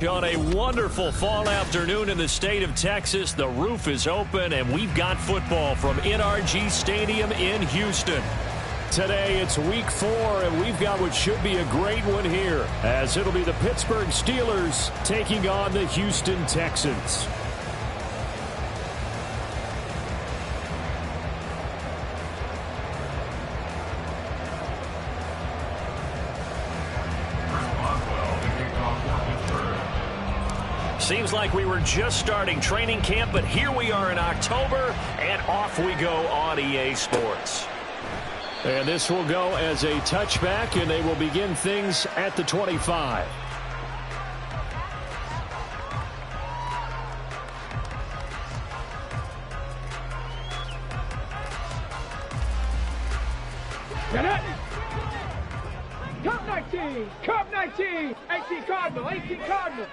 On a wonderful fall afternoon in the state of Texas, the roof is open, and we've got football from NRG Stadium in Houston. Today, it's week 4, and we've got what should be a great one here, as it'll be the Pittsburgh Steelers taking on the Houston Texans. Seems like we were just starting training camp, but here we are in October, and off we go on EA Sports. And this will go as a touchback, and they will begin things at the 25. Get it! Cup 19! Cup 19! 18 Cardinal! 18 Cardinal!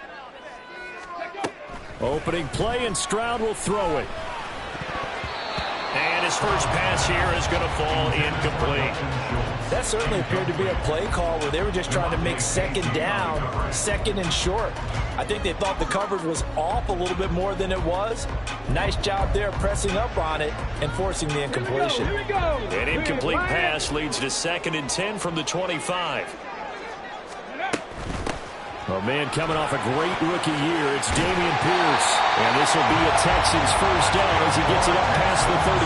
Opening play, and Stroud will throw it. And his first pass here is going to fall incomplete. That certainly appeared to be a play call where they were just trying to make second down, second and short. I think they thought the coverage was off a little bit more than it was. Nice job there pressing up on it and forcing the incompletion. An incomplete pass leads to 2nd and 10 from the 25. Oh, man, coming off a great rookie year, it's Dameon Pierce. And this will be a Texans first down as he gets it up past the 35.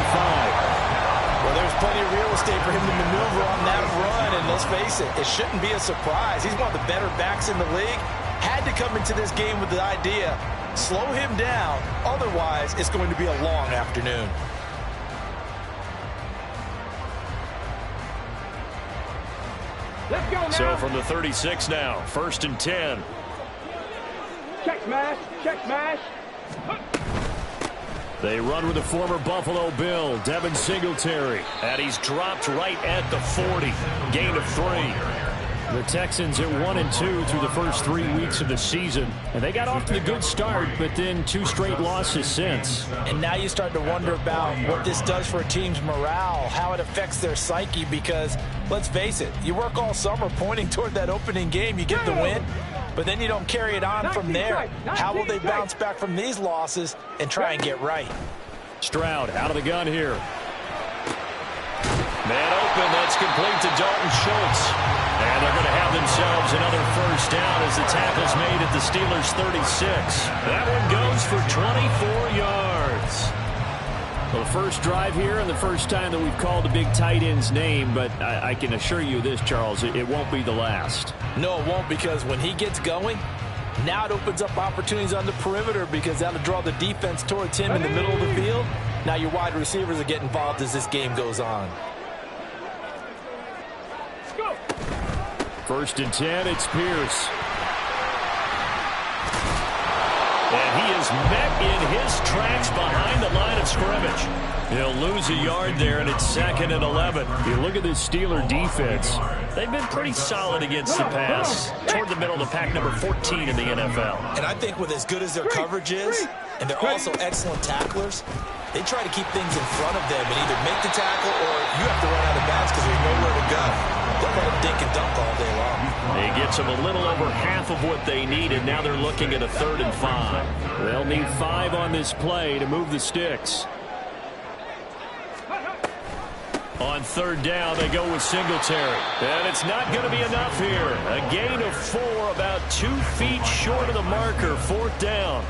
Well, there's plenty of real estate for him to maneuver on that run. And let's face it, it shouldn't be a surprise. He's one of the better backs in the league. Had to come into this game with the idea, slow him down. Otherwise, it's going to be a long afternoon. Let's go now. So from the 36 now, 1st and 10. Check smash, check smash. They run with the former Buffalo Bill, Devin Singletary. And he's dropped right at the 40. Gain of 3. The Texans at 1-2 through the first 3 weeks of the season. And they got off to a good start, but then 2 straight losses since. And now you start to wonder about what this does for a team's morale, how it affects their psyche, because let's face it, you work all summer pointing toward that opening game, you get the win, but then you don't carry it on from there. How will they bounce back from these losses and try and get right? Stroud out of the gun here. Man open, that's complete to Dalton Schultz. And they're going to have themselves another first down as the tackle's made at the Steelers' 36. That one goes for 24 yards. Well, the first drive here and the first time that we've called a big tight end's name, but I can assure you this, Charles, it won't be the last. No, it won't, because when he gets going, now it opens up opportunities on the perimeter because that'll draw the defense towards him in the middle of the field. Now your wide receivers will get involved as this game goes on. 1st and 10, it's Pierce. And he is met in his tracks behind the line of scrimmage. He'll lose a yard there, and it's 2nd and 11. You look at this Steeler defense. They've been pretty solid against the pass. Toward the middle of the pack, number 14 in the NFL. And I think with as good as their coverage is, and they're also excellent tacklers, they try to keep things in front of them and either make the tackle or you have to run out of bounds because there's nowhere to go. They'll let them dink and dunk all day long. It gets them a little over half of what they needed. Now they're looking at a 3rd and 5. They'll need 5 on this play to move the sticks. On 3rd down, they go with Singletary. And it's not going to be enough here. A gain of 4, about 2 feet short of the marker. 4th down.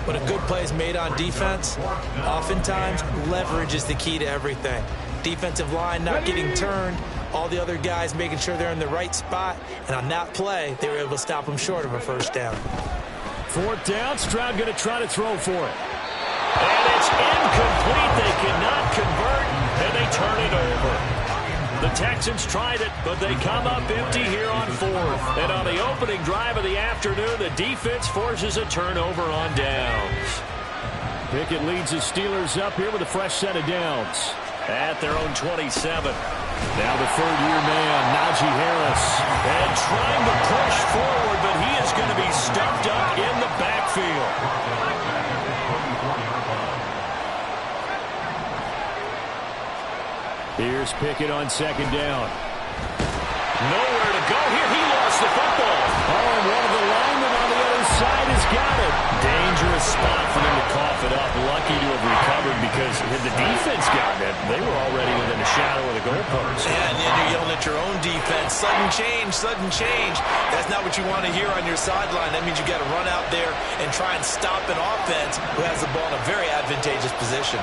When a good play is made on defense, oftentimes leverage is the key to everything. Defensive line not getting turned, all the other guys making sure they're in the right spot, and on that play, they were able to stop them short of a first down. 4th down, Stroud going to try to throw for it. And it's incomplete. They cannot convert, and they turn it over. The Texans tried it, but they come up empty here on 4th. And on the opening drive of the afternoon, the defense forces a turnover on downs. Pickett leads the Steelers up here with a fresh set of downs at their own 27. Now the 3rd-year man, Najee Harris. And trying to push forward, but he is going to be stuffed up in the backfield. Here's Pickett on 2nd down. Nowhere to go here. He lost the football. Oh, and one of the linemen on the other got it. Dangerous spot for them to cough it up. Lucky to have recovered because had the defense gotten it, they were already within a shadow of the goalpost. Yeah, and then you're yelling at your own defense. Sudden change, sudden change. That's not what you want to hear on your sideline. That means you got to run out there and try and stop an offense who has the ball in a very advantageous position.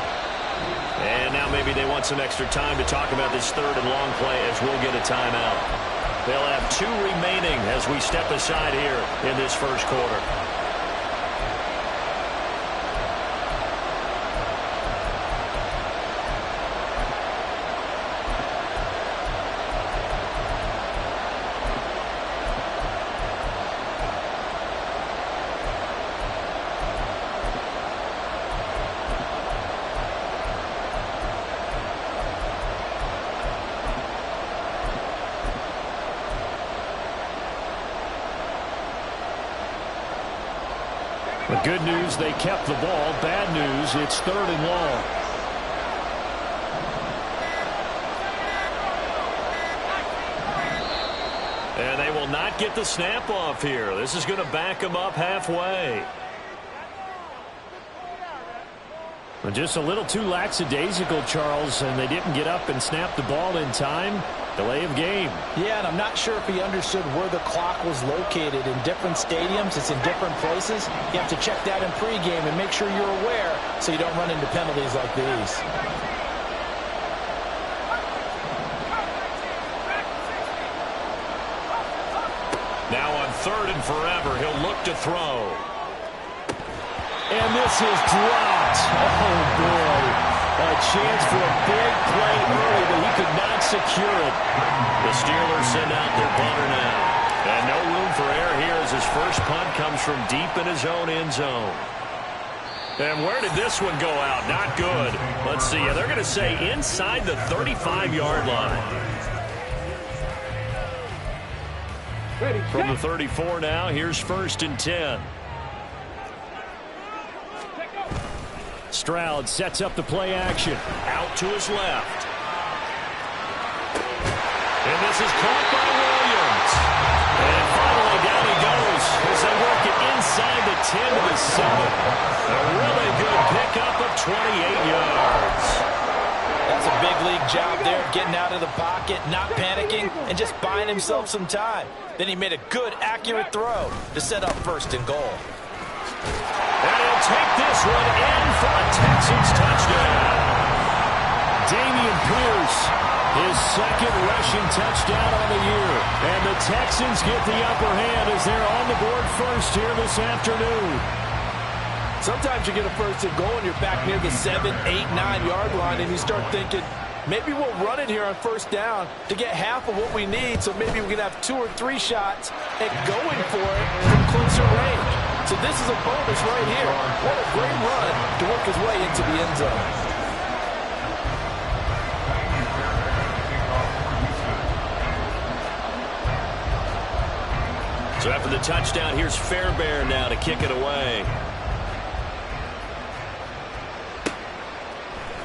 And now maybe they want some extra time to talk about this third and long play as we'll get a timeout. They'll have 2 remaining as we step aside here in this first quarter. The good news, they kept the ball. Bad news, it's 3rd and long. And they will not get the snap off here. This is going to back them up halfway. Just a little too lackadaisical, Charles, and they didn't get up and snap the ball in time. Delay of game. Yeah, and I'm not sure if he understood where the clock was located. In different stadiums, it's in different places. You have to check that in pregame and make sure you're aware so you don't run into penalties like these. Now on 3rd and forever, he'll look to throw. And this is dropped. Oh, boy. A chance for a big play early, but he could not secure it. The Steelers send out their punter now. And no room for error here as his first punt comes from deep in his own end zone. And where did this one go out? Not good. Let's see. They're going to say inside the 35-yard line. From the 34 now, here's 1st and 10. Stroud sets up the play action. Out to his left. And this is caught by Williams. And finally down he goes as they work it inside the 10 to the 7. A really good pickup of 28 yards. That's a big league job there, getting out of the pocket, not panicking, and just buying himself some time. Then he made a good, accurate throw to set up 1st and goal. And he'll take this one in for a Texans touchdown. Dameon Pierce, his 2nd rushing touchdown on the year. And the Texans get the upper hand as they're on the board first here this afternoon. Sometimes you get a 1st and goal and you're back near the 7, 8, 9-yard line and you start thinking, maybe we'll run it here on 1st down to get half of what we need, so maybe we can have 2 or 3 shots at going for it from closer range. So this is a bonus right here. What a great run to work his way into the end zone. So after the touchdown, here's Fairbairn now to kick it away.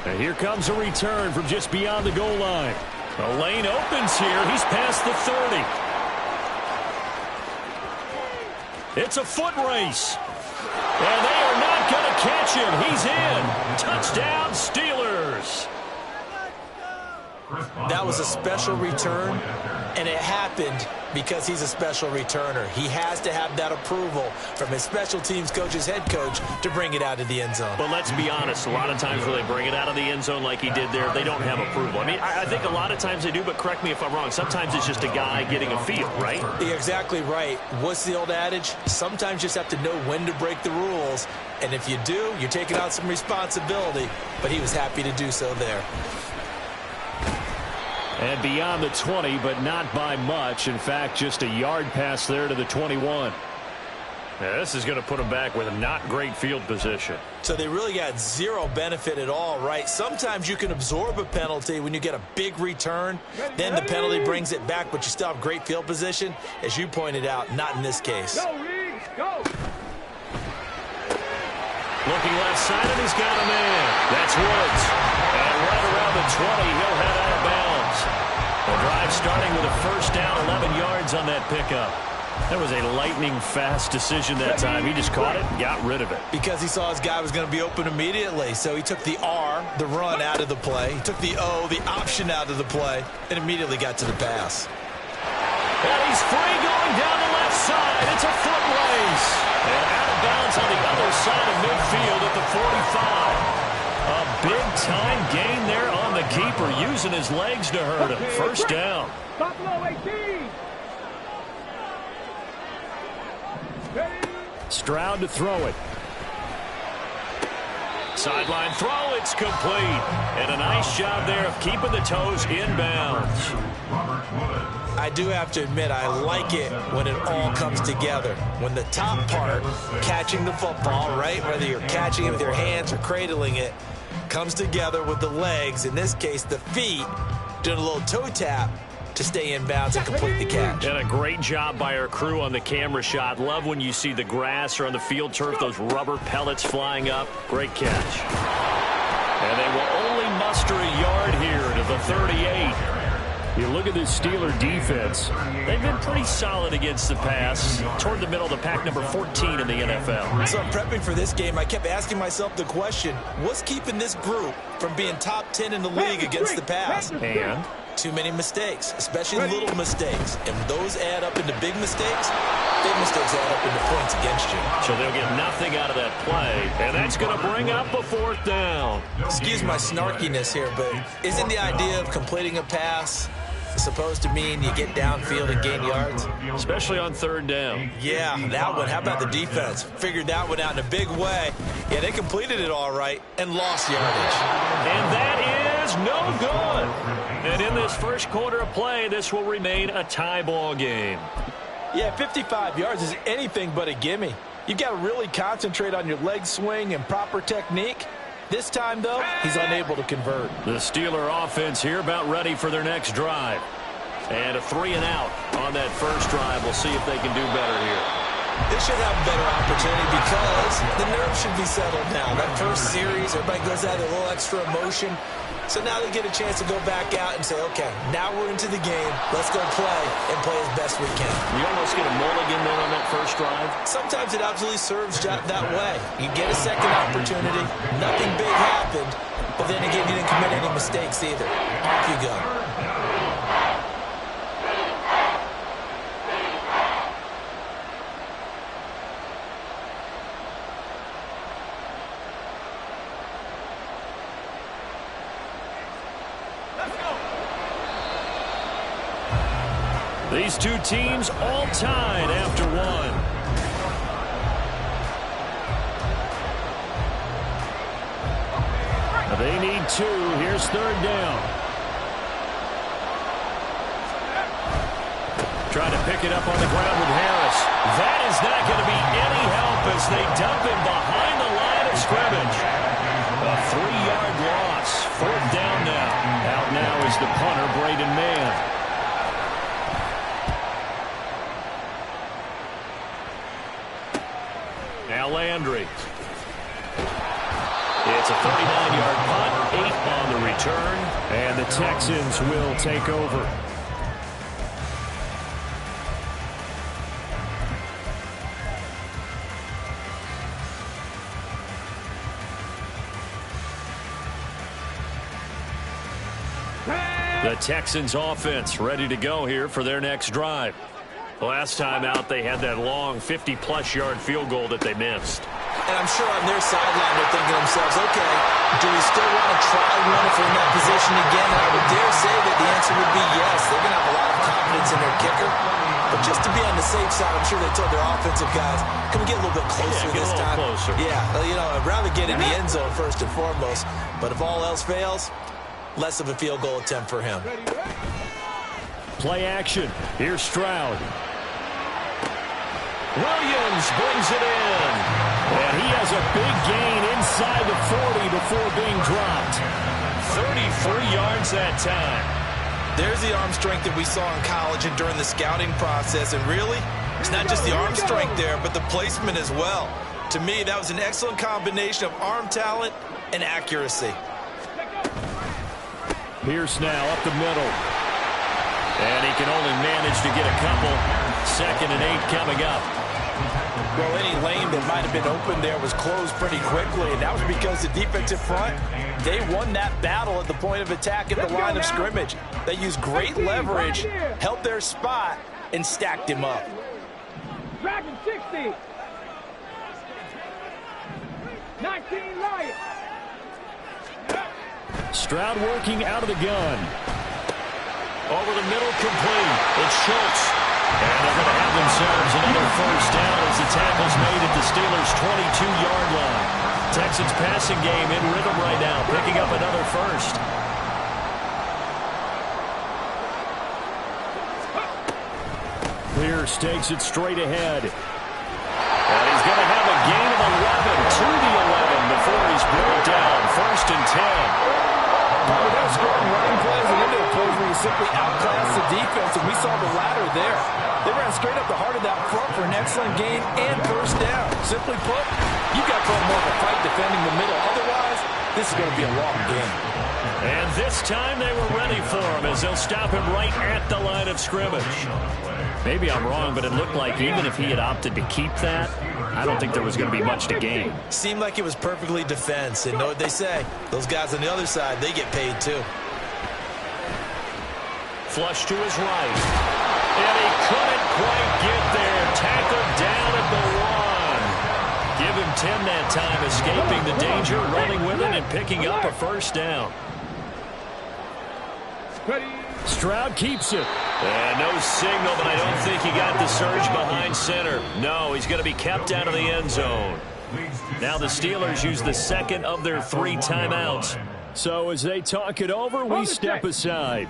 And here comes a return from just beyond the goal line. The lane opens here. He's past the 30. It's a foot race. And they are not going to catch him. He's in. Touchdown, Steelers. That was a special return, and it happened because he's a special returner. He has to have that approval from his special teams coach's head coach to bring it out of the end zone. But let's be honest, a lot of times when they bring it out of the end zone like he did there, they don't have approval. I mean, I think a lot of times they do, but correct me if I'm wrong. Sometimes it's just a guy getting a feel, right? You're exactly right. What's the old adage? Sometimes you just have to know when to break the rules, and if you do, you're taking on some responsibility, but he was happy to do so there. And beyond the 20, but not by much. In fact, just a yard pass there to the 21. Yeah, this is going to put them back with a not great field position. So they really got zero benefit at all, right? Sometimes you can absorb a penalty when you get a big return. Then the penalty brings it back, but you still have great field position. As you pointed out, not in this case. Go, Reed, go! Looking left side, and he's got a man. That's Woods. And right around the 20, he'll head out of bounds. The drive starting with a 1st down, 11 yards on that pickup. That was a lightning-fast decision that time. He just caught it and got rid of it. Because he saw his guy was going to be open immediately. So he took the R, the run, out of the play. He took the O, the option, out of the play, and immediately got to the pass. And he's free going down the left side. It's a foot race. And out of bounds on the other side of midfield at the 45. A big-time gain there on the keeper, using his legs to hurt him. First down. Buffalo 18. Stroud to throw it. Sideline throw, it's complete. And a nice job there of keeping the toes inbounds. I do have to admit, I like it when it all comes together. When the top part, catching the football, right, whether you're catching it with your hands or cradling it, comes together with the legs, in this case the feet, doing a little toe tap to stay in bounds and complete the catch. And a great job by our crew on the camera shot. Love when you see the grass or on the field turf, those rubber pellets flying up. Great catch. And they will only muster a yard here to the 38. You look at this Steeler defense. They've been pretty solid against the pass. Toward the middle of the pack, number 14 in the NFL. So prepping for this game, I kept asking myself the question, what's keeping this group from being top 10 in the league against the pass? And too many mistakes, especially little mistakes. And those add up into big mistakes. Big mistakes add up into points against you. so they'll get nothing out of that play. And that's going to bring up a fourth down. Excuse my snarkiness here, but isn't the idea of completing a pass supposed to mean you get downfield and gain yards? Especially on third down. Yeah, that one. How about the defense? Figured that one out in a big way. Yeah, they completed it all right and lost yardage. And that is no good. And in this first quarter of play, this will remain a tie ball game. Yeah, 55 yards is anything but a gimme. You've got to really concentrate on your leg swing and proper technique. This time, though, he's unable to convert. The Steeler offense here about ready for their next drive. And a 3-and-out on that first drive. We'll see if they can do better here. They should have a better opportunity because the nerves should be settled now. That first series, everybody goes out with a little extra emotion. So now they get a chance to go back out and say, okay, now we're into the game. Let's go play and play as best we can. You almost get a mulligan then on that first drive. Sometimes it absolutely serves that way. You get a second opportunity. Nothing big happened. But then again, you didn't commit any mistakes either. Off you go. These two teams all tied after one. They need two. Here's third down. Trying to pick it up on the ground with Harris. That is not going to be any help as they dump him behind the line of scrimmage. A 3-yard loss. Fourth down now. Out now is the punter, Braden Mann. Now Landry. It's a 39-yard punt, 8 on the return, and the Texans will take over. The Texans offense ready to go here for their next drive. Last time out, they had that long 50-plus yard field goal that they missed. And I'm sure on their sideline they're thinking to themselves, okay, do we still want to try one if we're in that position again? And I would dare say that the answer would be yes. They're going to have a lot of confidence in their kicker. But just to be on the safe side, I'm sure they told their offensive guys, can we get a little bit closer this time? Closer. Yeah, you know, I'd rather get in the end zone first and foremost. But if all else fails, less of a field goal attempt for him. Play action. Here's Stroud. Williams brings it in. And he has a big gain inside the 40 before being dropped. 33 yards that time. There's the arm strength that we saw in college and during the scouting process. And really, it's not just the arm strength there, but the placement as well. To me, that was an excellent combination of arm talent and accuracy. Pierce now up the middle. And he can only manage to get a couple. 2nd and 8 coming up. Well, any lane that might have been open there was closed pretty quickly, and that was because the defensive front, they won that battle at the point of attack at the line of scrimmage. They used great leverage, held their spot, and stacked him up. Dragon 60. 19 Lions. Stroud working out of the gun. Over the middle, complete. It's Schultz. And they're going to have themselves another first down as the tackle's made at the Steelers' 22-yard line. Texans passing game in rhythm right now, picking up another first. Pierce takes it straight ahead. And he's going to have a gain of 11 to the 11 before he's brought down. 1st and 10. They're scoring running plays and into plays where you simply outclass the defense, and we saw the latter there. They ran straight up the heart of that front for an excellent gain and first down. Simply put, you've got to put more of a fight defending the middle. Otherwise, this is going to be a long game. And this time they were ready for him as they'll stop him right at the line of scrimmage. Maybe I'm wrong, but it looked like even if he had opted to keep that, I don't think there was going to be much to gain. Seemed like it was perfectly defense, and know what they say. Those guys on the other side, they get paid too. Flush to his right. And he couldn't quite get there. Tackled down at the 1. Give him 10 that time, escaping the danger, running with it, and picking up a first down. Stroud keeps it. And no signal, but I don't think he got the surge behind center. No, he's going to be kept out of the end zone. Now the Steelers use the 2nd of their 3 timeouts. So as they talk it over, we step aside.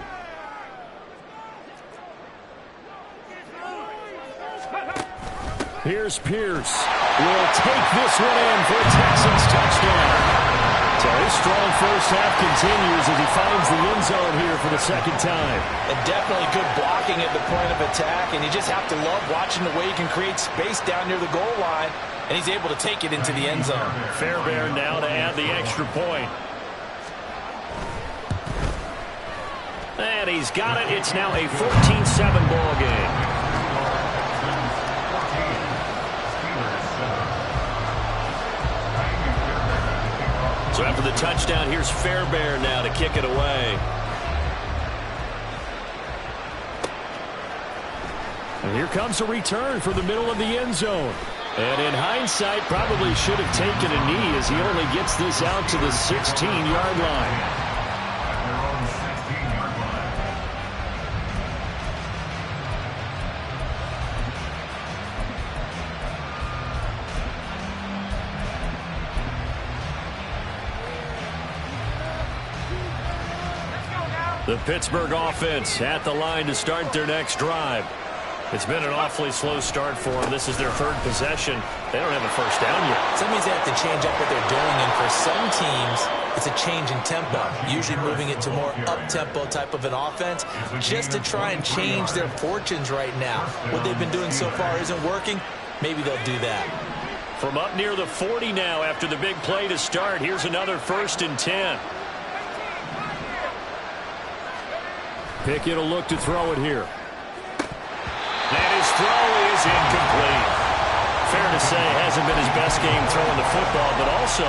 Here's Pierce. Will take this one in for a Texans touchdown. So his strong first half continues as he finds the end zone here for the 2nd time. And definitely good blocking at the point of attack, and you just have to love watching the way he can create space down near the goal line, and he's able to take it into the end zone. Fairbairn now to add the extra point. And he's got it. It's now a 14-7 ball game. So after the touchdown, here's Fairbairn now to kick it away. And here comes a return from the middle of the end zone. And in hindsight, probably should have taken a knee as he only gets this out to the 16-yard line. The Pittsburgh offense at the line to start their next drive. It's been an awfully slow start for them. This is their 3rd possession. They don't have a first down yet. So that means they have to change up what they're doing, and for some teams, it's a change in tempo, usually moving it to more up-tempo type of an offense, just to try and change their fortunes right now. What they've been doing so far isn't working. Maybe they'll do that. From up near the 40 now after the big play to start, here's another 1st and 10. Pickett will look to throw it here. And his throw is incomplete. Fair to say, hasn't been his best game throwing the football, but also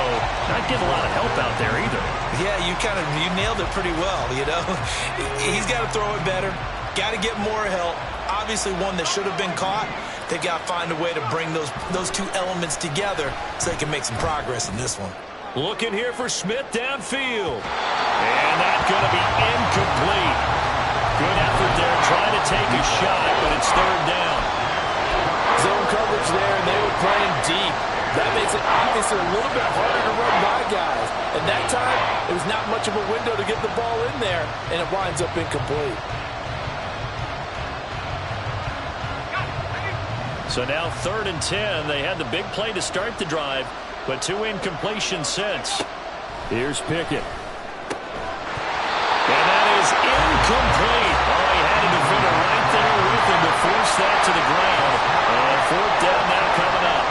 not getting a lot of help out there either. Yeah, you nailed it pretty well, you know. He's got to throw it better. Got to get more help. Obviously one that should have been caught. They've got to find a way to bring those 2 elements together so they can make some progress in this one. Looking here for Smith downfield. And that's going to be incomplete. Good effort there, trying to take a shot, but it's 3rd down. Zone coverage there, and they were playing deep. That makes it obviously a little bit harder to run by guys. And that time, it was not much of a window to get the ball in there, and it winds up incomplete. So now 3rd and 10. They had the big play to start the drive, but 2 incompletions since. Here's Pickett. And that is incomplete. Oh, he had a defender right there with him to force that to the ground. And 4th down now coming up.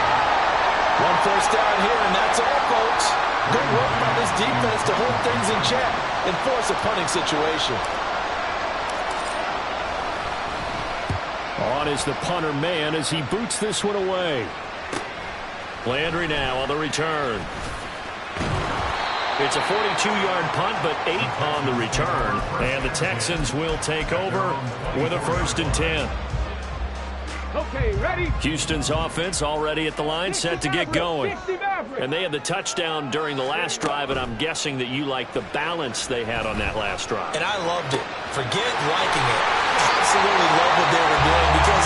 1 first down here, and that's all, folks. Good work by this defense to hold things in check and force a punting situation. On on is the punter man as he boots this one away. Landry now on the return. It's a 42-yard punt, but 8 on the return. And the Texans will take over with a 1st and 10. Okay, ready? Houston's offense already at the line, set to get going. And they had the touchdown during the last drive, and I'm guessing that you like the balance they had on that last drive. And I loved it. Forget liking it. Absolutely love what they were doing, because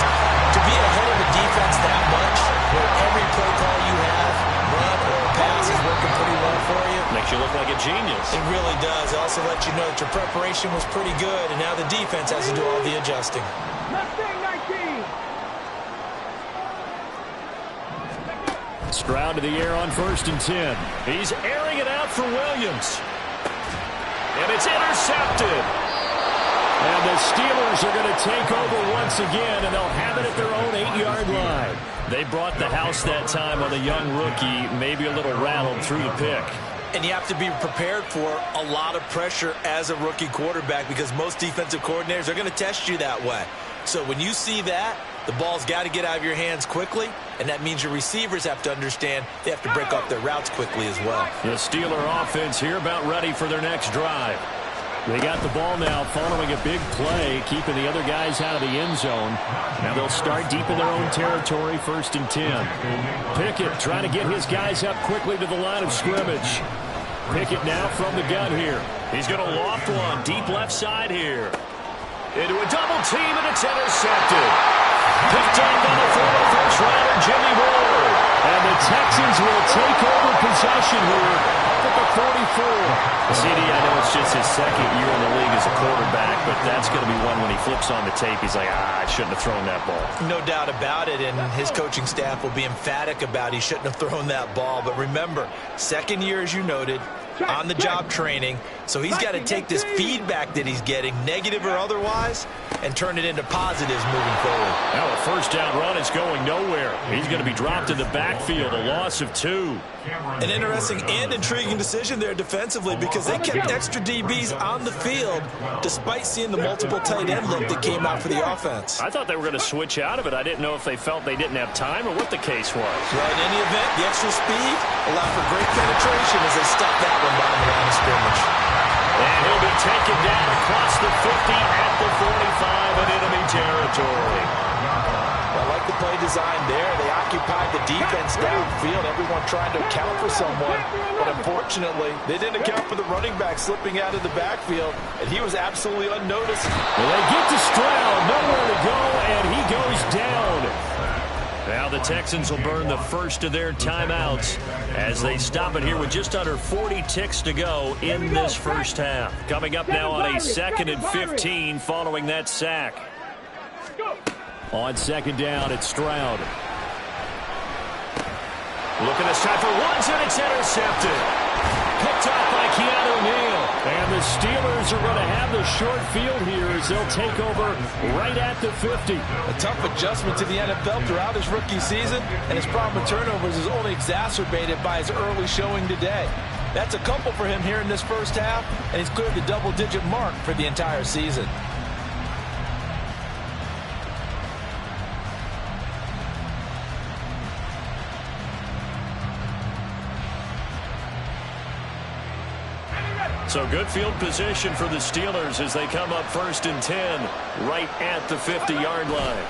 to be ahead of a defense that much, where every play call you have, run or pass, is working pretty well for you. Makes you look like a genius. It really does. It also lets you know that your preparation was pretty good, and now the defense has to do all the adjusting. Mustang 19. Stroud to the air on 1st and 10. He's airing it out for Williams. And it's intercepted. And the Steelers are going to take over once again, and they'll have it at their own 8-yard line. They brought the house that time on the young rookie, maybe a little rattled through the pick. And you have to be prepared for a lot of pressure as a rookie quarterback, because most defensive coordinators are going to test you that way. So when you see that, the ball's got to get out of your hands quickly, and that means your receivers have to understand they have to break off their routes quickly as well. The Steeler offense here about ready for their next drive. They got the ball now following a big play, keeping the other guys out of the end zone. Now they'll start deep in their own territory, 1st and 10. Pickett trying to get his guys up quickly to the line of scrimmage. Pickett now from the gun here. He's going to loft one deep left side here. Into a double team, and it's intercepted. Picked up by the former first-rounder Jimmy Ward. And the Texans will take over possession here at the 44. CD, I know it's just his 2nd year in the league as a quarterback, but that's going to be one when he flips on the tape, he's like, I shouldn't have thrown that ball. No doubt about it, and his coaching staff will be emphatic about he shouldn't have thrown that ball. But remember, 2nd year, as you noted, on-the-job training, so he's got to take this feedback that he's getting, negative or otherwise, and turn it into positives moving forward. Now a 1st down run is going nowhere. He's going to be dropped in the backfield, a loss of 2. An interesting and intriguing decision there defensively, because they kept extra DBs on the field despite seeing the multiple tight end look that came out for the offense. I thought they were going to switch out of it. I didn't know if they felt they didn't have time or what the case was. Well, in any event, the extra speed allowed for great penetration as they stopped that one by the line of scrimmage. And he'll be taken down across the 50 at the 45 in enemy territory. I like the play design there. They occupied the defense downfield, everyone trying to account for someone. But unfortunately, they didn't account for the running back slipping out of the backfield, and he was absolutely unnoticed. Well, they get to Stroud, nowhere to go, and he goes down. Now the Texans will burn the first of their timeouts as they stop it here with just under 40 ticks to go in this first half. Coming up now on a 2nd and 15 following that sack. On 2nd down, it's Stroud. Looking this time for ones, and it's intercepted. Picked up by Keanu Neal. And the Steelers are going to have the short field here as they'll take over right at the 50. A tough adjustment to the NFL throughout his rookie season, and his problem with turnovers is only exacerbated by his early showing today. That's a couple for him here in this first half, and he's cleared the double-digit mark for the entire season. So good field position for the Steelers as they come up 1st and 10 right at the 50-yard line.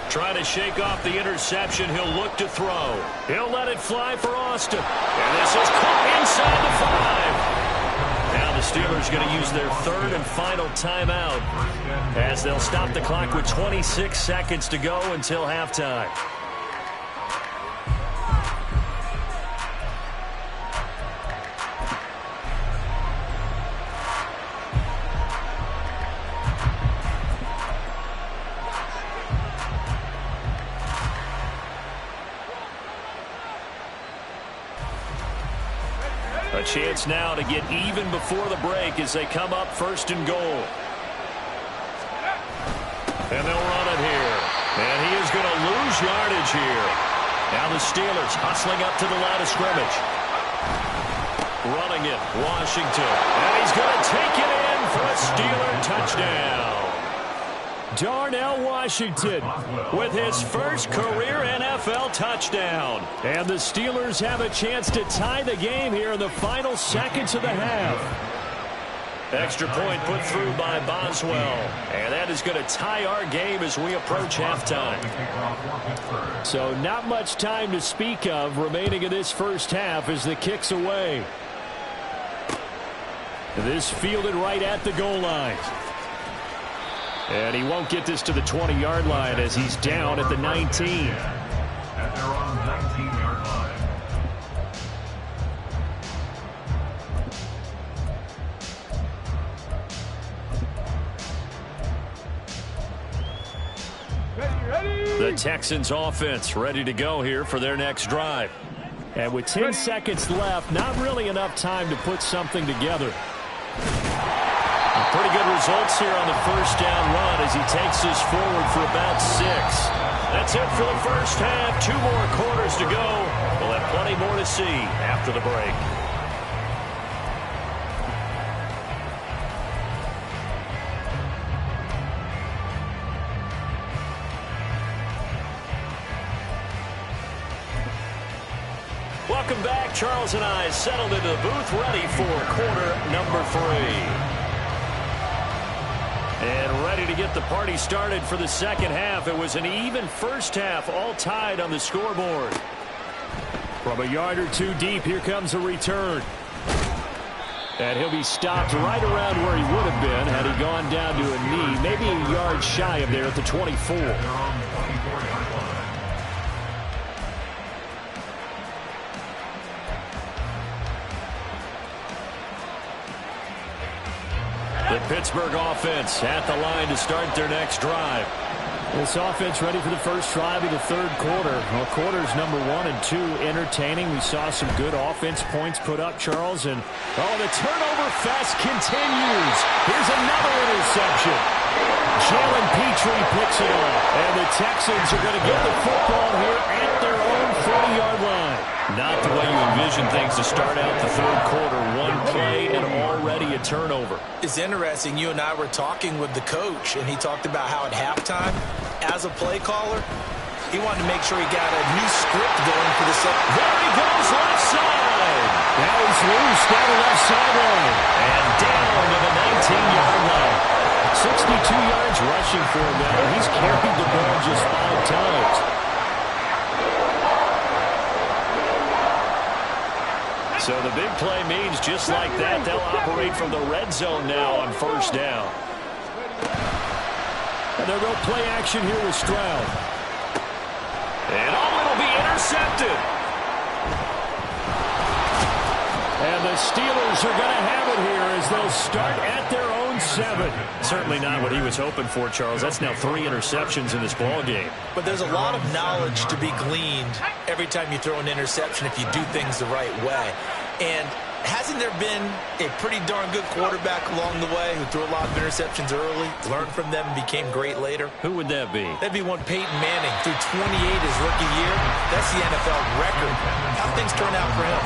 Trying to shake off the interception. He'll look to throw. He'll let it fly for Austin. And this is caught inside the 5. Now the Steelers going to use their 3rd and final timeout as they'll stop the clock with 26 seconds to go until halftime. A chance now to get even before the break as they come up 1st and goal. And they'll run it here. And he is going to lose yardage here. Now the Steelers hustling up to the line of scrimmage. Running it, Washington. And he's going to take it in for a Steeler touchdown. Darnell Washington with his first career NFL touchdown. And the Steelers have a chance to tie the game here in the final seconds of the half. Extra point put through by Boswell. And that is going to tie our game as we approach halftime. So not much time to speak of remaining in this first half as the kick's away. This fielded right at the goal line. And he won't get this to the 20-yard line as he's down at the 19. At their own 19-yard line. The Texans offense ready to go here for their next drive. And with 10 seconds left, not really enough time to put something together. Pretty good results here on the first down run as he takes this forward for about 6. That's it for the first half. 2 more quarters to go. We'll have plenty more to see after the break. Welcome back. Charles and I settled into the booth ready for quarter number 3. And ready to get the party started for the second half. It was an even first half, all tied on the scoreboard. From a yard or 2 deep, here comes a return. And he'll be stopped right around where he would have been had he gone down to a knee, maybe a yard shy of there at the 24. The Pittsburgh offense at the line to start their next drive. This offense ready for the first drive of the third quarter. Well, quarters number 1 and 2 entertaining. We saw some good offense points put up, Charles. And, the turnover fest continues. Here's another interception. Jalen Petrie picks it up. And the Texans are going to get the football here at their own 40-yard line. Not the way you envision things to start out the third quarter. 1 play and already a turnover. It's interesting. You and I were talking with the coach, and he talked about how at halftime, as a play caller, he wanted to make sure he got a new script going for the second. There he goes, left side. Now he's loose down the left sideline. And down to the 19-yard line. 62 yards rushing for him now. He's carried the ball just 5 times. So the big play means just like that, they'll operate from the red zone now on first down. And they'll go play action here with Stroud. And it'll be intercepted. And the Steelers are going to have it here as they'll start at their own 7. Certainly not what he was hoping for, Charles. That's now 3 interceptions in this ball game. But there's a lot of knowledge to be gleaned every time you throw an interception if you do things the right way. And hasn't there been a pretty darn good quarterback along the way who threw a lot of interceptions early, learned from them, and became great later? Who would that be? That'd be one Peyton Manning, threw 28 his rookie year. That's the NFL record. How things turn out for him?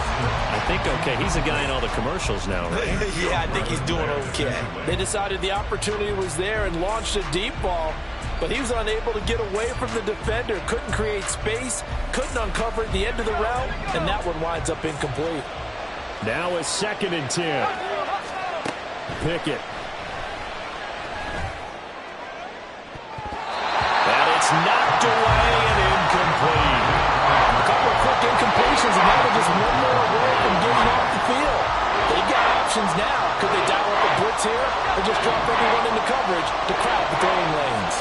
I think okay. He's a guy in all the commercials now, right? Yeah, I think he's doing okay. They decided the opportunity was there and launched a deep ball, but he was unable to get away from the defender, couldn't create space, couldn't uncover at the end of the route, and that one winds up incomplete. Now a 2nd and 10. Pickett. And it's knocked away and incomplete. A couple of quick incompletions, and now they're just one more away from getting off the field. They've got options now. Could they dial up a blitz here or just drop everyone into coverage to crowd the throwing lanes?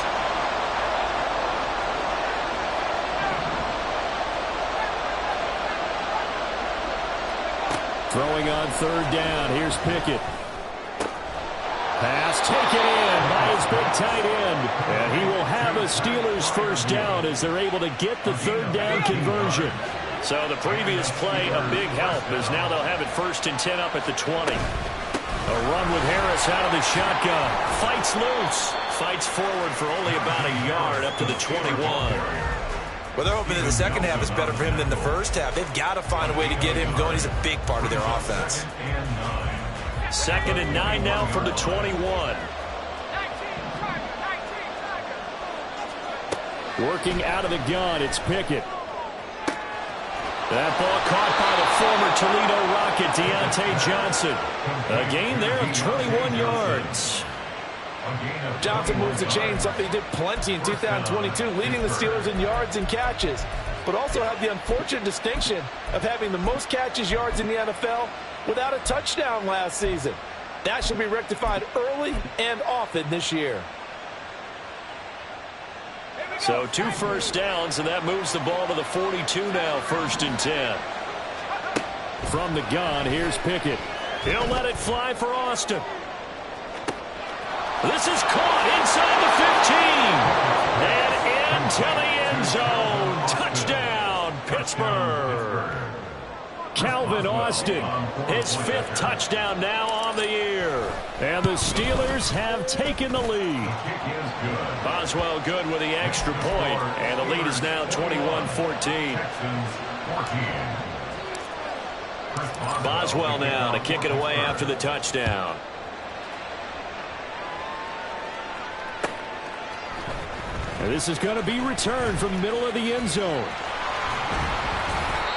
Throwing on 3rd down. Here's Pickett. Pass taken in by his big tight end. And he will have a Steelers first down as they're able to get the 3rd down conversion. So the previous play, a big help, as now they'll have it 1st and 10 up at the 20. A run with Harris out of the shotgun. Fights loose. Fights forward for only about a yard up to the 21. Well, they're hoping that the second half is better for him than the first half. They've got to find a way to get him going. He's a big part of their offense. 2nd and 9 now from the 21. Working out of the gun, it's Pickett. That ball caught by the former Toledo Rocket, Deontay Johnson. A gain there of 21 yards. Johnson moves the chain, something he did plenty in 2022, leading the Steelers in yards and catches, but also had the unfortunate distinction of having the most catches yards in the NFL without a touchdown last season. That should be rectified early and often this year. So 2 first downs, and that moves the ball to the 42 now, 1st and 10. From the gun, here's Pickett. He'll let it fly for Austin. This is caught inside the 15. And into the end zone. Touchdown, Pittsburgh. Calvin Austin, his 5th touchdown now on the year. And the Steelers have taken the lead. Boswell good with the extra point, and the lead is now 21-14. Boswell now to kick it away after the touchdown. And this is going to be returned from the middle of the end zone.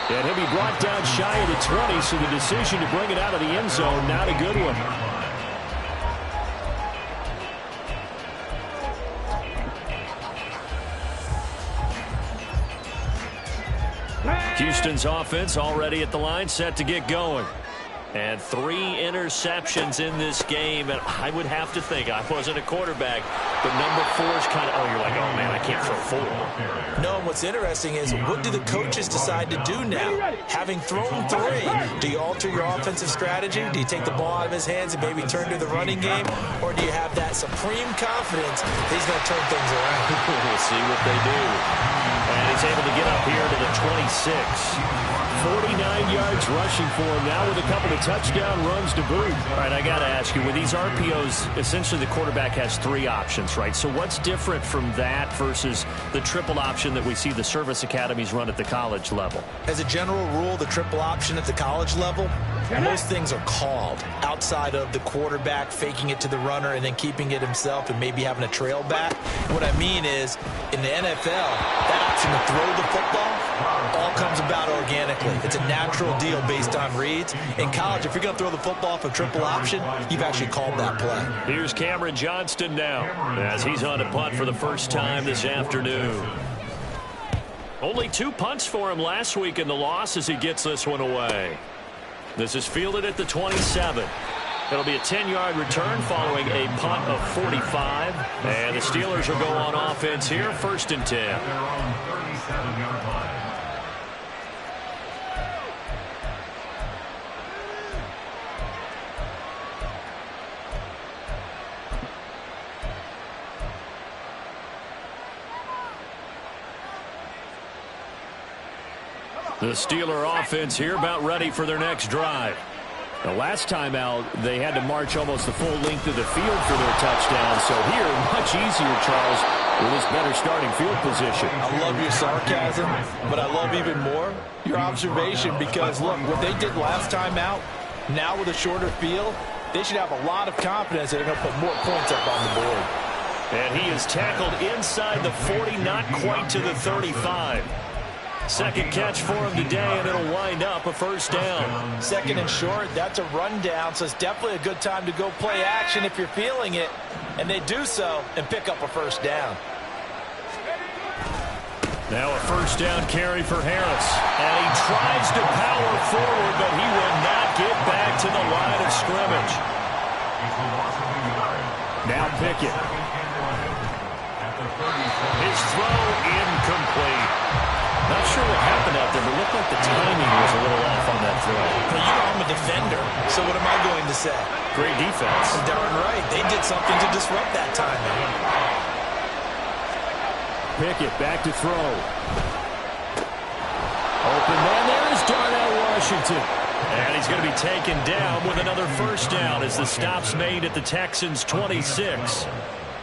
And he'll be brought down shy of the 20, so the decision to bring it out of the end zone, not a good one. Houston's offense already at the line, set to get going. And 3 interceptions in this game, and I would have to think, I wasn't a quarterback, but number 4 is kind of, oh, you're like, oh, man, I can't throw 4. No, and what's interesting is, what do the coaches decide to do now? Having thrown 3, do you alter your offensive strategy? Do you take the ball out of his hands and maybe turn to the running game? Or do you have that supreme confidence that he's going to turn things around? We'll see what they do. And he's able to get up here to the 26. 49 yards rushing for him now with a couple of touchdown runs to boot. All right, I got to ask you, with these RPOs, essentially the quarterback has 3 options, right? So what's different from that versus the triple option that we see the service academies run at the college level? As a general rule, the triple option at the college level, most things are called outside of the quarterback faking it to the runner and then keeping it himself and maybe having a trail back. What I mean is, in the NFL, that option to throw the football all comes about organically. It's a natural deal based on reads. In college, if you're going to throw the football for triple option, you've actually called that play. Here's Cameron Johnston now as he's on to punt for the first time this afternoon. Only 2 punts for him last week in the loss as he gets this one away. This is fielded at the 27. It'll be a 10-yard return following a punt of 45. And the Steelers will go on offense here, 1st and 10. They're on 37-yard line. The Steeler offense here about ready for their next drive. The last time out, they had to march almost the full length of the field for their touchdown. So here, much easier, Charles, with this better starting field position. I love your sarcasm, but I love even more your observation because, look, what they did last time out, now with a shorter field, they should have a lot of confidence that they're going to put more points up on the board. And he is tackled inside the 40, not quite to the 35. Second catch for him today, and it'll wind up a first down. Second and short, that's a rundown, so it's definitely a good time to go play action if you're feeling it. And they do so and pick up a first down. Now a first down carry for Harris. And he tries to power forward, but he will not get back to the line of scrimmage. Now Pickett. His throw incomplete. Not sure what happened out there, but it looked like the timing was a little off on that throw. Well, you know I'm a defender, so what am I going to say? Great defense. Darn right. They did something to disrupt that timing. Pickett back to throw. Open man there is Darnell Washington. And he's going to be taken down with another first down as the stop's made at the Texans' 26.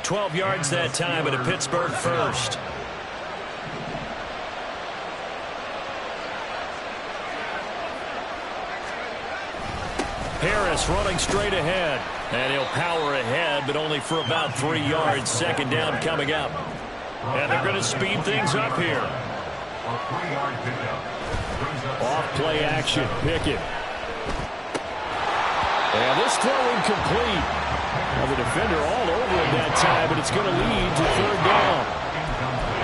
12 yards that time and a Pittsburgh first. Harris running straight ahead. And he'll power ahead, but only for about 3 yards. Second down coming up. And they're going to speed things up here. A 3-yard pickup. Off play action. Pickett. And this throw incomplete. Now the defender all over it that time, but it's going to lead to third down.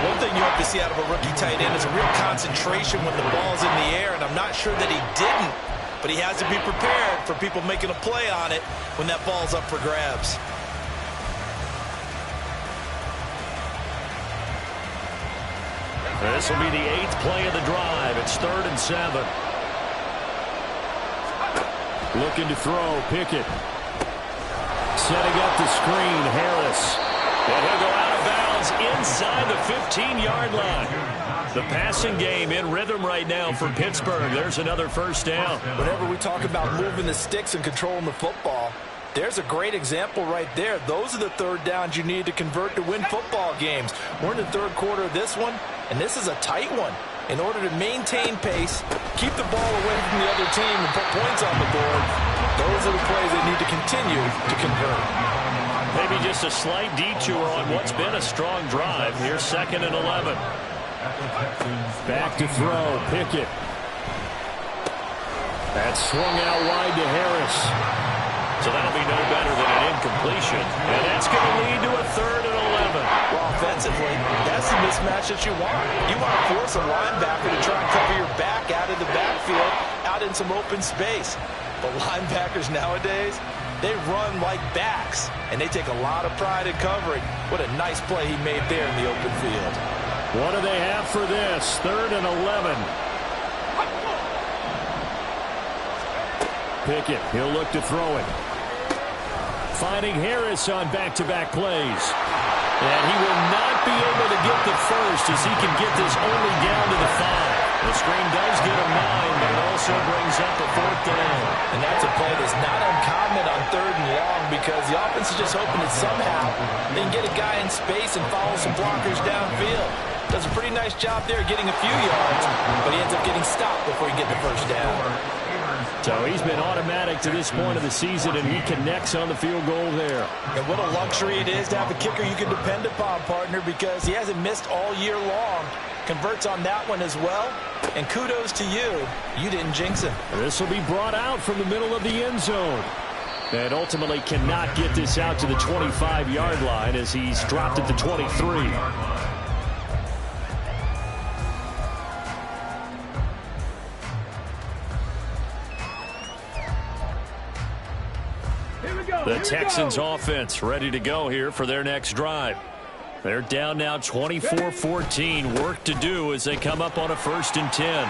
One thing you have to see out of a rookie tight end is a real concentration when the ball's in the air, and I'm not sure that he didn't, but he has to be prepared for people making a play on it when that ball's up for grabs. This will be the 8th play of the drive. It's 3rd and 7. Looking to throw. Pickett. Setting up the screen. Harris. And he'll go out of bounds inside the 15-yard line. The passing game in rhythm right now for Pittsburgh. There's another first down. Whenever we talk about moving the sticks and controlling the football, there's a great example right there. Those are the third downs you need to convert to win football games. We're in the third quarter of this one, and this is a tight one. In order to maintain pace, keep the ball away from the other team, and put points on the board, those are the plays they need to continue to convert. Maybe just a slight detour on what's been a strong drive. Here's 2nd and 11. Back to throw. Pickett. That's swung out wide to Harris. So that'll be no better than an incompletion. And that's going to lead to a 3rd and 11. Well, offensively, that's the mismatch that you want. You want to force a linebacker to try and cover your back out of the backfield, out in some open space. But linebackers nowadays, they run like backs, and they take a lot of pride in covering. What a nice play he made there in the open field. What do they have for this? 3rd and 11. Pickett, he'll look to throw it. Finding Harris on back-to-back plays. And he will not be able to get the first as he can get this only down to the 5. The screen does get him 9, but it also brings up a 4th down. And that's a play that's not uncommon on 3rd and long because the offense is just hoping that somehow they can get a guy in space and follow some blockers downfield. Does a pretty nice job there getting a few yards, but he ends up getting stopped before he gets the first down. So he's been automatic to this point of the season, and he connects on the field goal there. And what a luxury it is to have a kicker you can depend upon, partner, because he hasn't missed all year long. Converts on that one as well. And kudos to you. You didn't jinx him. This will be brought out from the middle of the end zone. And ultimately cannot get this out to the 25-yard line as he's dropped at the 23. The Texans offense ready to go here for their next drive. They're down now 24-14. Work to do as they come up on a 1st and 10. And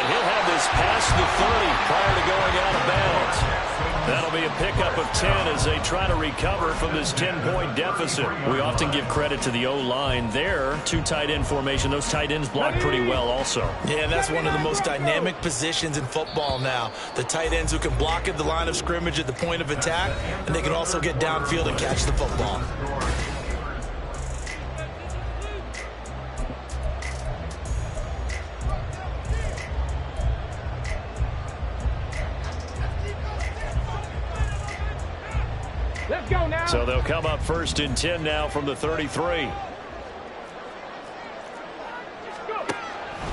he'll have this past the 30 prior to going out of bounds. That'll be a pickup of 10 as they try to recover from this 10-point deficit. We often give credit to the O-line there. 2 tight end formation. Those tight ends block pretty well also. Yeah, that's one of the most dynamic positions in football now. The tight ends who can block at the line of scrimmage at the point of attack, and they can also get downfield and catch the football. Let's go now. So they'll come up 1st and 10 now from the 33.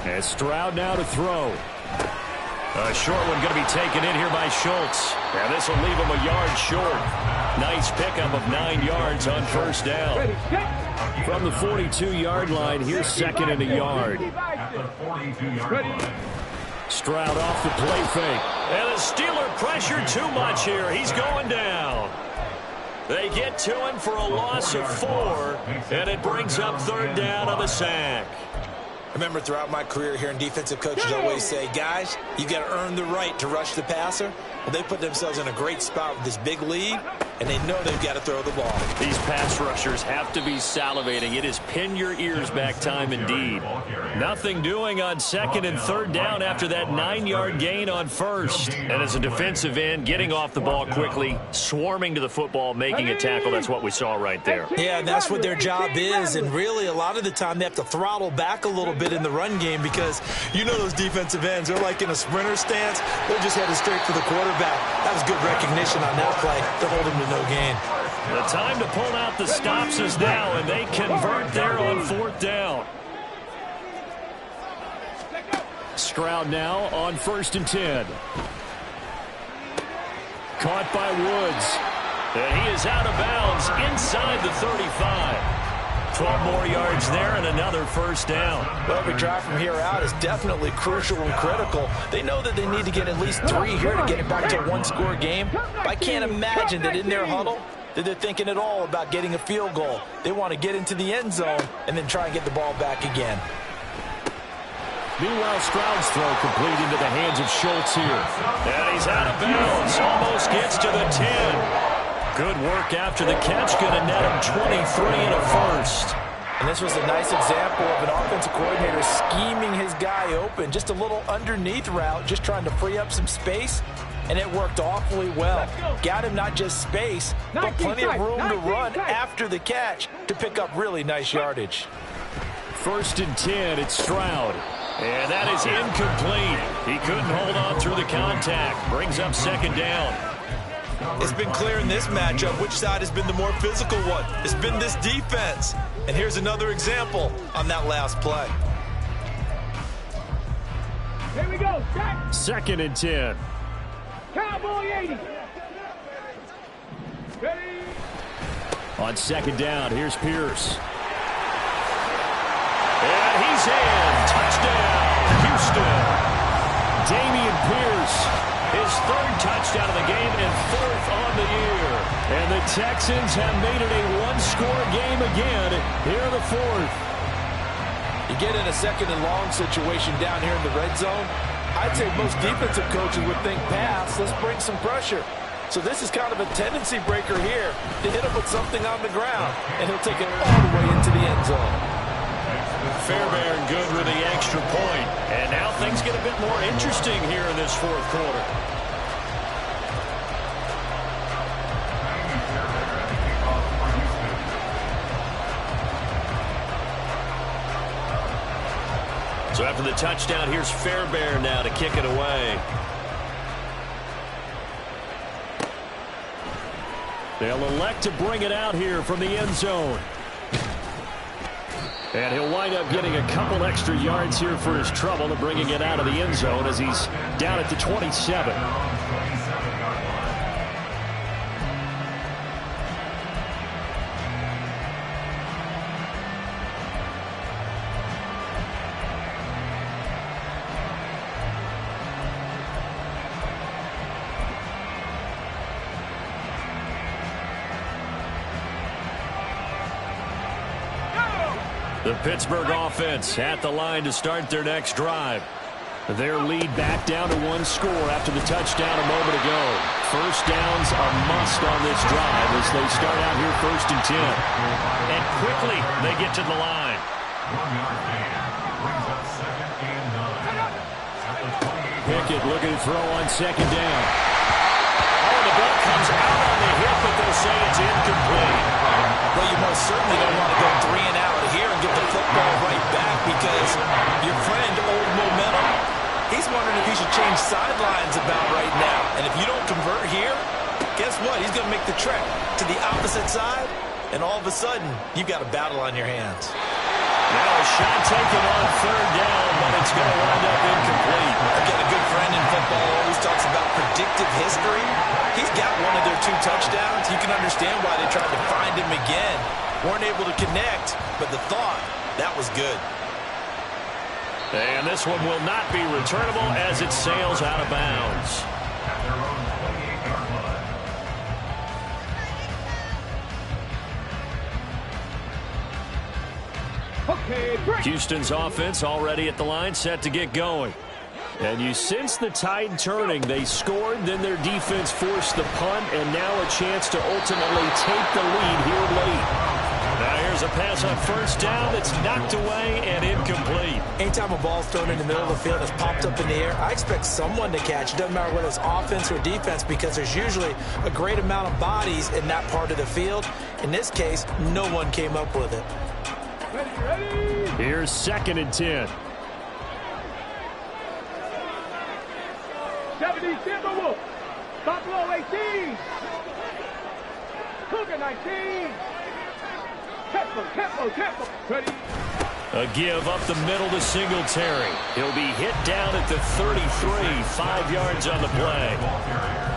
And Stroud now to throw. A short one going to be taken in here by Schultz. And this will leave him a yard short. Nice pickup of 9 yards on 1st down. Ready, set. From the 42-yard line, here's 2nd and a yard. Ready. Stroud off the play fake. And the Steeler pressure too much here. He's going down. They get to him for a loss of 4, and it brings up 3rd down on the sack. I remember throughout my career hearing defensive coaches always say, guys, you got to earn the right to rush the passer. Well, they put themselves in a great spot with this big lead, and they know they've got to throw the ball. These pass rushers have to be salivating. It is pin your ears back time indeed. Nothing doing on 2nd and 3rd down after that 9-yard gain on 1st. And as a defensive end, getting off the ball quickly, swarming to the football, making a tackle. That's what we saw right there. Yeah, and that's what their job is, and really a lot of the time they have to throttle back a little bit in the run game because you know those defensive ends, they're like in a sprinter stance. They're just headed straight for the quarterback. That was good recognition on that play to hold him to to no gain. The time to pull out the stops is now, and they convert there on 4th down. Stroud now on 1st and 10. Caught by Woods. And he is out of bounds inside the 35. 12 more yards there and another 1st down. Well, every drive from here out is definitely crucial and critical. They know that they need to get at least 3 here to get it back to a one-score game. But I can't imagine that in their huddle that they're thinking at all about getting a field goal. They want to get into the end zone and then try and get the ball back again. Meanwhile, Stroud's throw complete into the hands of Schultz here. And he's out of bounds. Almost gets to the 10. Good work after the catch. Going to net him 23 and a 1st. And this was a nice example of an offensive coordinator scheming his guy open. Just a little underneath route, just trying to free up some space. And it worked awfully well. Got him not just space, but plenty of room to run after the catch to pick up really nice yardage. 1st and 10, it's Stroud. And that is incomplete. He couldn't hold on through the contact. Brings up 2nd down. It's been clear in this matchup which side has been the more physical one. It's been this defense. And here's another example on that last play. Here we go. Set. 2nd and 10. Cowboy 80. Ready. On 2nd down, here's Pierce. And he's in. Touchdown, Houston. Dameon Pierce, his 3rd touchdown of the game and 4th on the year. And the Texans have made it a one-score game again here in the 4th. You get in a 2nd and long situation down here in the red zone. I'd say most defensive coaches would think pass. Let's bring some pressure. So this is kind of a tendency breaker here to hit him with something on the ground. And he'll take it all the way into the end zone. Fairbairn good with the extra point. And now things get a bit more interesting here in this 4th quarter. So after the touchdown, here's Fairbairn now to kick it away. They'll elect to bring it out here from the end zone. And he'll wind up getting a couple extra yards here for his trouble and bringing it out of the end zone as he's down at the 27. The Pittsburgh offense at the line to start their next drive. Their lead back down to 1 score after the touchdown a moment ago. 1st down's a must on this drive as they start out here 1st and 10. And quickly they get to the line. 1 yard gain. Brings up 2nd and 9. Pickett looking to throw on 2nd down. Oh, the ball comes out on the hip, but they'll say it's incomplete. Well, you most certainly don't want to go 3 and out here and get the football right back because your friend, Old Momentum, he's wondering if he should change sidelines about right now. And if you don't convert here, guess what? He's going to make the trek to the opposite side, and all of a sudden, you've got a battle on your hands. Now a shot taken on 3rd down, but it's going to wind up incomplete. I've got a good friend in football who always talks about predictive history. He's got one of their 2 touchdowns. You can understand why they tried to find him again. Weren't able to connect, but the thought, that was good. And this one will not be returnable as it sails out of bounds. At their own 28-yard line. Okay, break. Houston's offense already at the line, set to get going. And you sense the tide turning. They scored, then their defense forced the punt, and now a chance to ultimately take the lead here late. Now here's a pass on 1st down that's knocked away and incomplete. Anytime a ball's thrown in the middle of the field that's popped up in the air, I expect someone to catch. It doesn't matter whether it's offense or defense because there's usually a great amount of bodies in that part of the field. In this case, no one came up with it. Ready. Here's 2nd and 10. 70 Timberwolves. Buffalo 18. Cougar 19. Tempo. Ready. A give up the middle to Singletary. He'll be hit down at the 33, 5 yards on the play.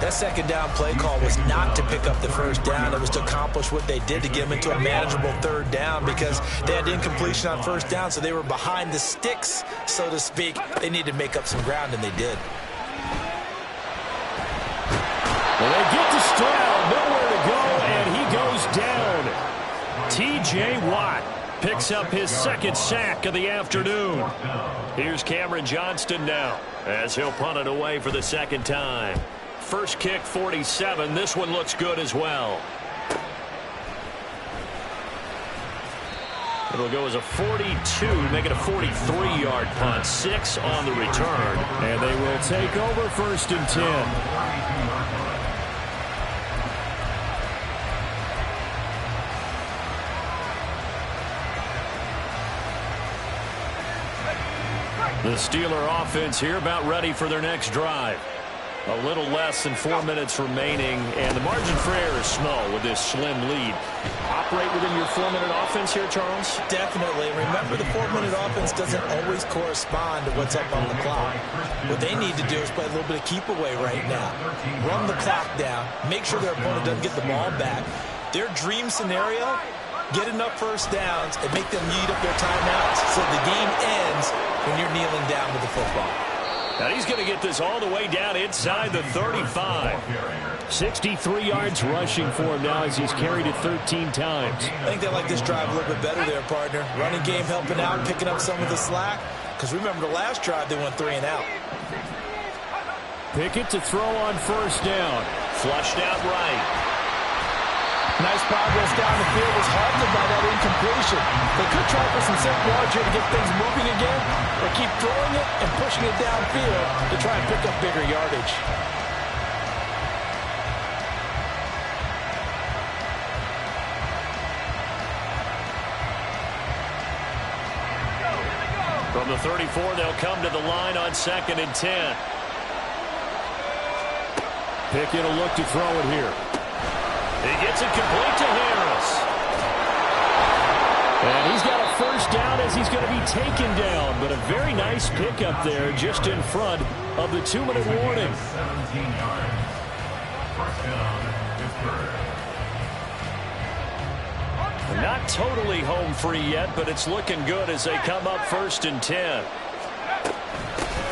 That second down play call was not to pick up the first down. It was to accomplish what they did, to get them into a manageable third down, because they had incompletion on first down, so they were behind the sticks, so to speak. They needed to make up some ground, and they did. Well, they get to Stroud, nowhere to go, and he goes down. T.J. Watt picks up his second sack of the afternoon. Here's Cameron Johnston now, as he'll punt it away for the second time. First kick, 47. This one looks good as well. It'll go as a 42, make it a 43-yard punt. 6 on the return. And they will take over first and 10. The Steeler offense here about ready for their next drive. A little less than 4 minutes remaining, and the margin for error is small with this slim lead. Operate within your 4-minute offense here, Charles? Definitely. Remember, the 4-minute offense doesn't always correspond to what's up on the clock. What they need to do is play a little bit of keep away right now. Run the clock down. Make sure their opponent doesn't get the ball back. Their dream scenario, get enough first downs and make them eat up their timeouts so the game ends when you're kneeling down with the football. Now he's going to get this all the way down inside the 35. 63 yards rushing for him now as he's carried it 13 times. I think they like this drive a little bit better there, partner. Running game helping out, picking up some of the slack. Because remember, the last drive they went 3 and out. Pickett to throw on first down. Flushed out right. Nice progress down the field, was halted by that incompletion. They could try for some simple yards here to get things moving again, or keep throwing it and pushing it downfield to try and pick up bigger yardage. From the 34, they'll come to the line on 2nd and 10. Pickett will look to throw it here. He gets it complete to Harris. And he's got a first down as he's going to be taken down. But a very nice pickup there just in front of the 2-minute warning. 17 yards. First down, Pittsburgh. Not totally home free yet, but it's looking good as they come up 1st and 10.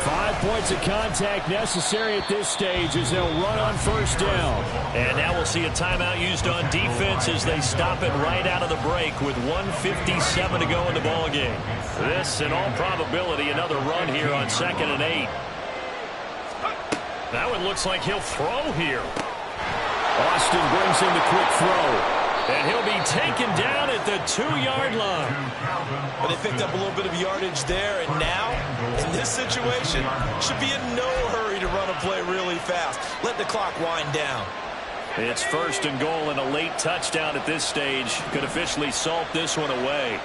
5 points of contact necessary at this stage as they'll run on first down. And now we'll see a timeout used on defense as they stop it right out of the break with 1:57 to go in the ballgame. This, in all probability, another run here on 2nd and 8. That one looks like he'll throw here. Austin brings in the quick throw. And he'll be taken down at the 2-yard line. But they picked up a little bit of yardage there, and now, in this situation, should be in no hurry to run a play really fast. Let the clock wind down. It's 1st and goal, and a late touchdown at this stage could officially salt this one away.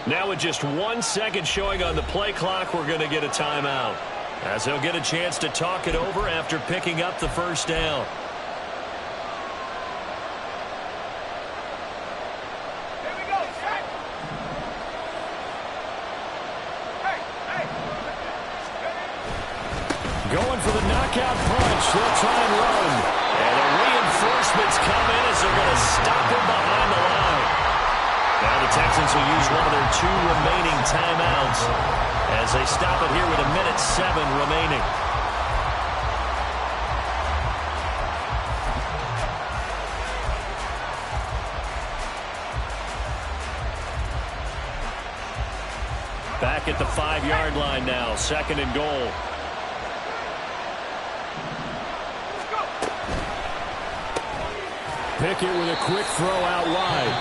Now with just 1 second showing on the play clock, we're going to get a timeout, as they'll get a chance to talk it over after picking up the first down. Here we go, Shaq. Going for the knockout punch. They'll try and run. And the reinforcements come in as they're going to stop him behind the line. Now the Texans will use one of their 2 remaining timeouts as they stop it here with 1:07 remaining. Back at the 5-yard line now, 2nd and goal. Pickett with a quick throw out wide.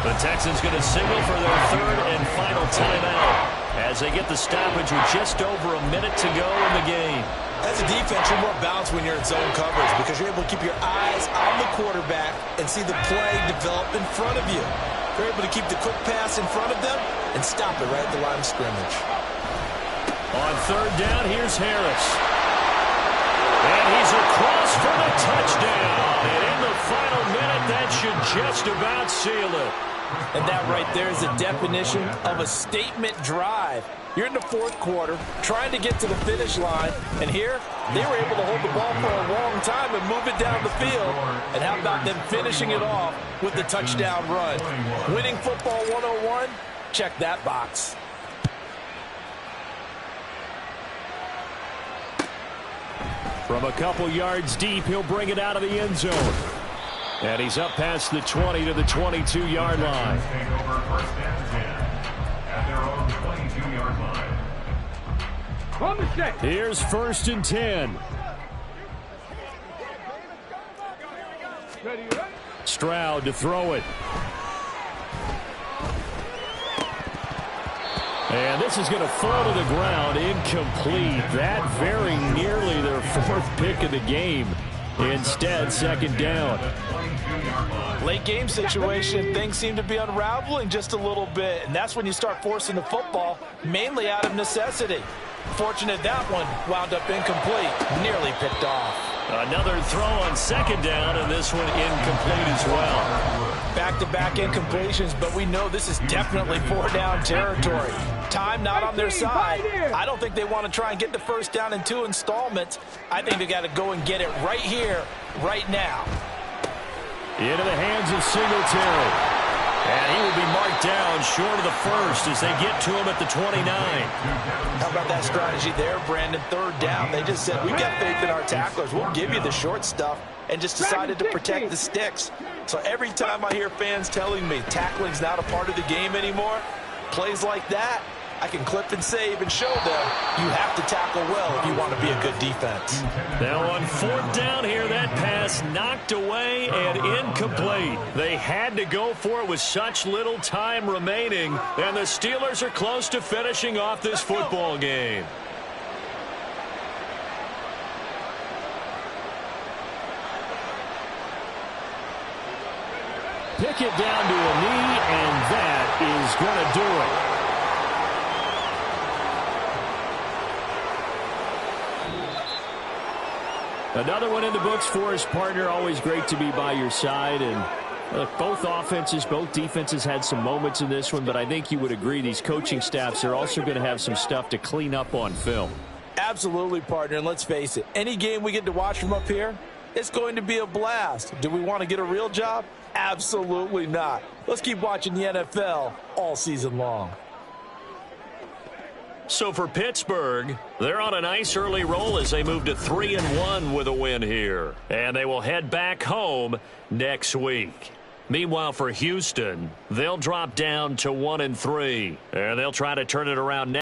The Texans going to signal for their 3rd and final timeout. as they get the stoppage with just over a minute to go in the game. As a defense, you're more balanced when you're in zone coverage because you're able to keep your eyes on the quarterback and see the play develop in front of you. You're able to keep the quick pass in front of them and stop it right at the line of scrimmage. On third down, here's Harris. And he's across for the touchdown. And in the final minute, that should just about seal it. And that right there is a definition of a statement drive. You're in the fourth quarter, trying to get to the finish line, and here, they were able to hold the ball for a long time and move it down the field. And how about them finishing it off with the touchdown run? Winning football 101? Check that box. From a couple yards deep, he'll bring it out of the end zone. And he's up past the 20 to the 22-yard line. Here's 1st and 10. Stroud to throw it. And this is going to fall to the ground, incomplete. That very nearly their 4th pick of the game. Instead, 2nd down. Late game situation, things seem to be unraveling just a little bit, and that's when you start forcing the football, mainly out of necessity. Fortunate that one wound up incomplete, nearly picked off. Another throw on 2nd down, and this one incomplete as well. Back-to-back incompletions, but we know this is definitely 4-down territory. Time not on their side. I don't think they want to try and get the 1st down in 2 installments. I think they got to go and get it right here, right now. Into the hands of Singletary. And he will be marked down short of the 1st as they get to him at the 29. How about that strategy there, Brandon? 3rd down. They just said, we've got faith in our tacklers. We'll give you the short stuff, and just decided to protect the sticks. So every time I hear fans telling me tackling's not a part of the game anymore, plays like that, I can clip and save and show them you have to tackle well if you want to be a good defense. Now on 4th down here, that pass knocked away and incomplete. They had to go for it with such little time remaining, and the Steelers are close to finishing off this football game. Pickett down to a knee, and that is going to do it. Another one in the books for his partner. Always great to be by your side. And look, both offenses, both defenses had some moments in this one, but I think you would agree these coaching staffs are also going to have some stuff to clean up on film. Absolutely, partner. And let's face it, any game we get to watch from up here, it's going to be a blast. Do we want to get a real job? Absolutely not. Let's keep watching the NFL all season long. So for Pittsburgh, they're on a nice early roll as they move to 3-1 with a win here. And they will head back home next week. Meanwhile, for Houston, they'll drop down to 1-3. And they'll try to turn it around next.